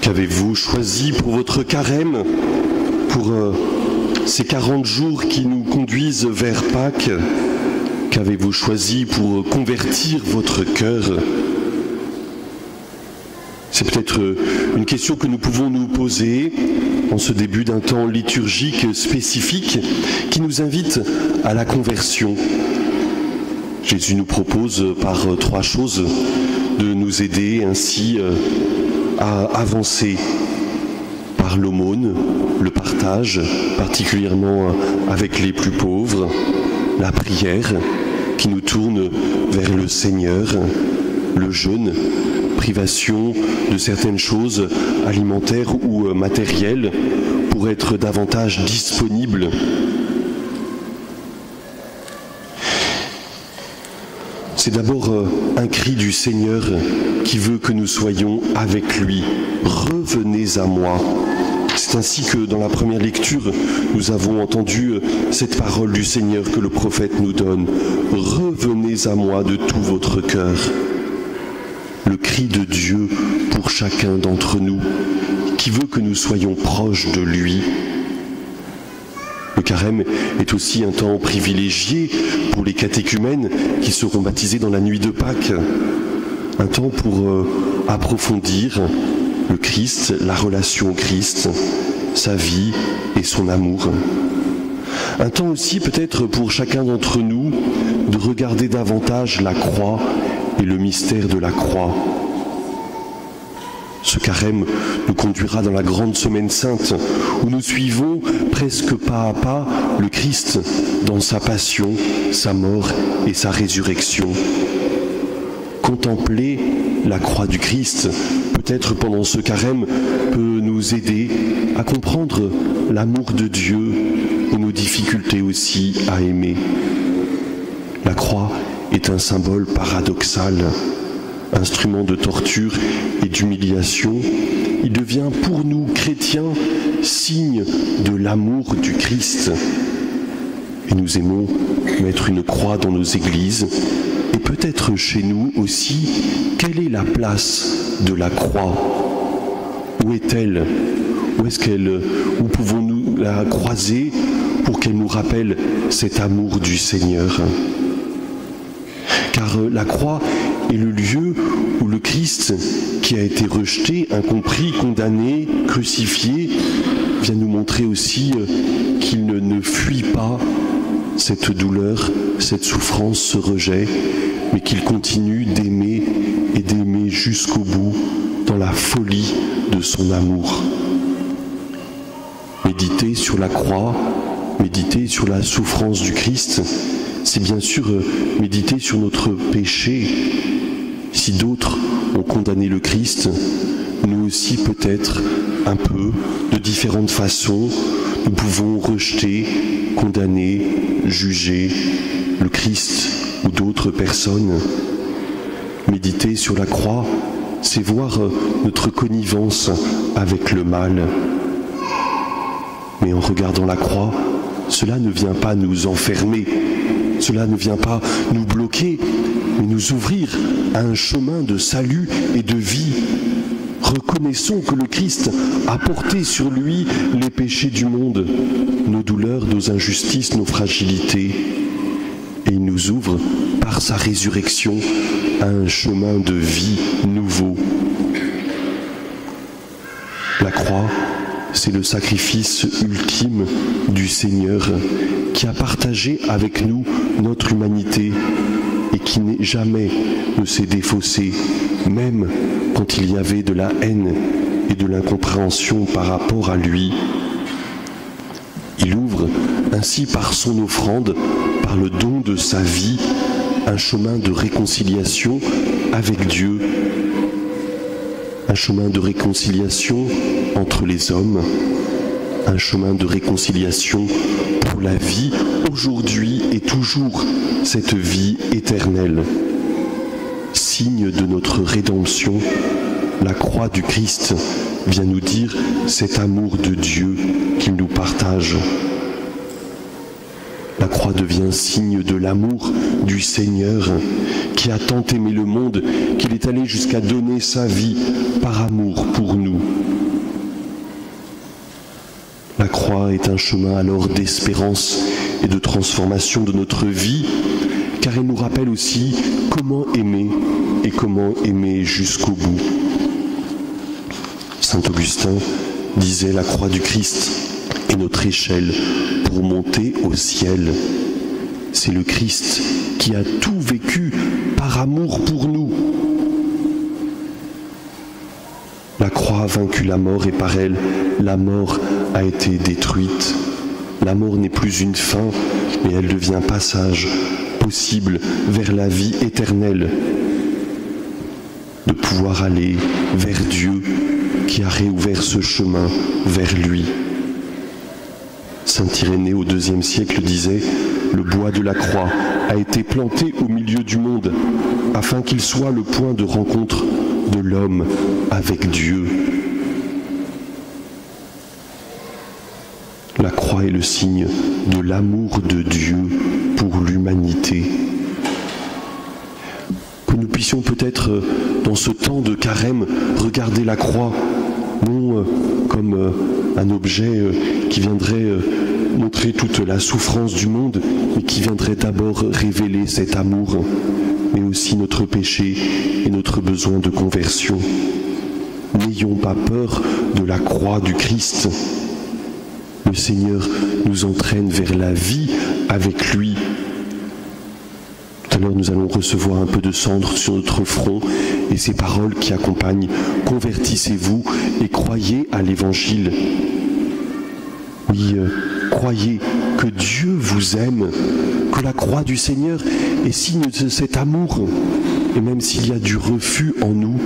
Qu'avez-vous choisi pour votre carême, pour ces 40 jours qui nous conduisent vers Pâques? Qu'avez-vous choisi pour convertir votre cœur? C'est peut-être une question que nous pouvons nous poser en ce début d'un temps liturgique spécifique qui nous invite à la conversion. Jésus nous propose par 3 choses de nous aider ainsi à avancer par l'aumône, le partage, particulièrement avec les plus pauvres, la prière qui nous tourne vers le Seigneur, le jeûne, privation de certaines choses alimentaires ou matérielles pour être davantage disponible. C'est d'abord un cri du Seigneur qui veut que nous soyons avec lui. Revenez à moi. C'est ainsi que dans la première lecture, nous avons entendu cette parole du Seigneur que le prophète nous donne. Revenez à moi de tout votre cœur. Le cri de Dieu pour chacun d'entre nous, qui veut que nous soyons proches de lui. Le carême est aussi un temps privilégié pour les catéchumènes qui seront baptisés dans la nuit de Pâques. Un temps pour approfondir le Christ, la relation au Christ, sa vie et son amour. Un temps aussi peut-être pour chacun d'entre nous de regarder davantage la croix et le mystère de la croix. Ce carême nous conduira dans la grande semaine sainte où nous suivons presque pas à pas le Christ dans sa passion, sa mort et sa résurrection. Contempler la croix du Christ, peut-être pendant ce carême, peut nous aider à comprendre l'amour de Dieu et nos difficultés aussi à aimer. La croix est un symbole paradoxal, instrument de torture et d'humiliation. Il devient pour nous, chrétiens, signe de l'amour du Christ. Et nous aimons mettre une croix dans nos églises, et peut-être chez nous aussi, quelle est la place de la croix? Où est-elle? Où pouvons-nous la croiser pour qu'elle nous rappelle cet amour du Seigneur? Car la croix est le lieu où le Christ, qui a été rejeté, incompris, condamné, crucifié, vient nous montrer aussi qu'il ne fuit pas cette douleur, cette souffrance, ce rejet, mais qu'il continue d'aimer et d'aimer jusqu'au bout dans la folie de son amour. Méditer sur la croix, méditer sur la souffrance du Christ, c'est bien sûr méditer sur notre péché. Si d'autres ont condamné le Christ, nous aussi peut-être un peu, de différentes façons, nous pouvons rejeter, condamner, juger le Christ ou d'autres personnes. Méditer sur la croix, c'est voir notre connivence avec le mal. Mais en regardant la croix, cela ne vient pas nous enfermer, cela ne vient pas nous bloquer, mais nous ouvrir à un chemin de salut et de vie. Reconnaissons que le Christ a porté sur lui les péchés du monde, nos douleurs, nos injustices, nos fragilités. Et il nous ouvre, par sa résurrection, à un chemin de vie nouveau. La croix, c'est le sacrifice ultime du Seigneur qui a partagé avec nous notre humanité et qui jamais ne s'est défaussé, même quand il y avait de la haine et de l'incompréhension par rapport à lui. Il ouvre ainsi par son offrande, par le don de sa vie, un chemin de réconciliation avec Dieu, un chemin de réconciliation entre les hommes, un chemin de réconciliation pour la vie, aujourd'hui et toujours, cette vie éternelle. Signe de notre rédemption, la croix du Christ vient nous dire cet amour de Dieu qu'il nous partage. La croix devient signe de l'amour du Seigneur qui a tant aimé le monde qu'il est allé jusqu'à donner sa vie par amour pour nous. La croix est un chemin alors d'espérance et de transformation de notre vie, car elle nous rappelle aussi comment aimer et comment aimer jusqu'au bout. Saint Augustin disait: la croix du Christ est notre échelle pour monter au ciel. C'est le Christ qui a tout vécu par amour pour nous. La croix a vaincu la mort et par elle, la mort a été détruite. La mort n'est plus une fin, mais elle devient passage possible vers la vie éternelle. De pouvoir aller vers Dieu qui a réouvert ce chemin vers lui. Saint Irénée au IIe siècle disait: le bois de la croix a été planté au milieu du monde afin qu'il soit le point de rencontre de l'homme avec Dieu. La croix est le signe de l'amour de Dieu pour l'humanité. Que nous puissions peut-être, dans ce temps de carême, regarder la croix, non comme un objet qui viendrait montrer toute la souffrance du monde, mais qui viendrait d'abord révéler cet amour, mais aussi notre péché et notre besoin de conversion. N'ayons pas peur de la croix du Christ. Le Seigneur nous entraîne vers la vie avec lui. Tout à l'heure, nous allons recevoir un peu de cendre sur notre front et ces paroles qui accompagnent: convertissez-vous et croyez à l'Évangile. Oui, croyez que Dieu vous aime, que la croix du Seigneur est signe de cet amour. Et même s'il y a du refus en nous,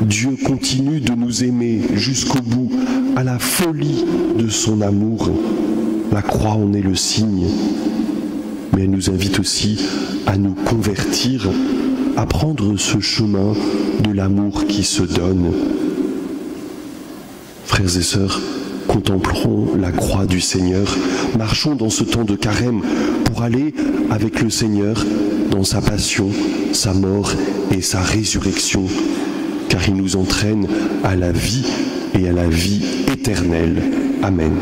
Dieu continue de nous aimer jusqu'au bout, à la folie de son amour. La croix en est le signe, mais elle nous invite aussi à nous convertir, à prendre ce chemin de l'amour qui se donne. Frères et sœurs, contemplons la croix du Seigneur, marchons dans ce temps de carême pour aller avec le Seigneur dans sa passion, sa mort et sa résurrection, car il nous entraîne à la vie et à la vie éternelle. Amen.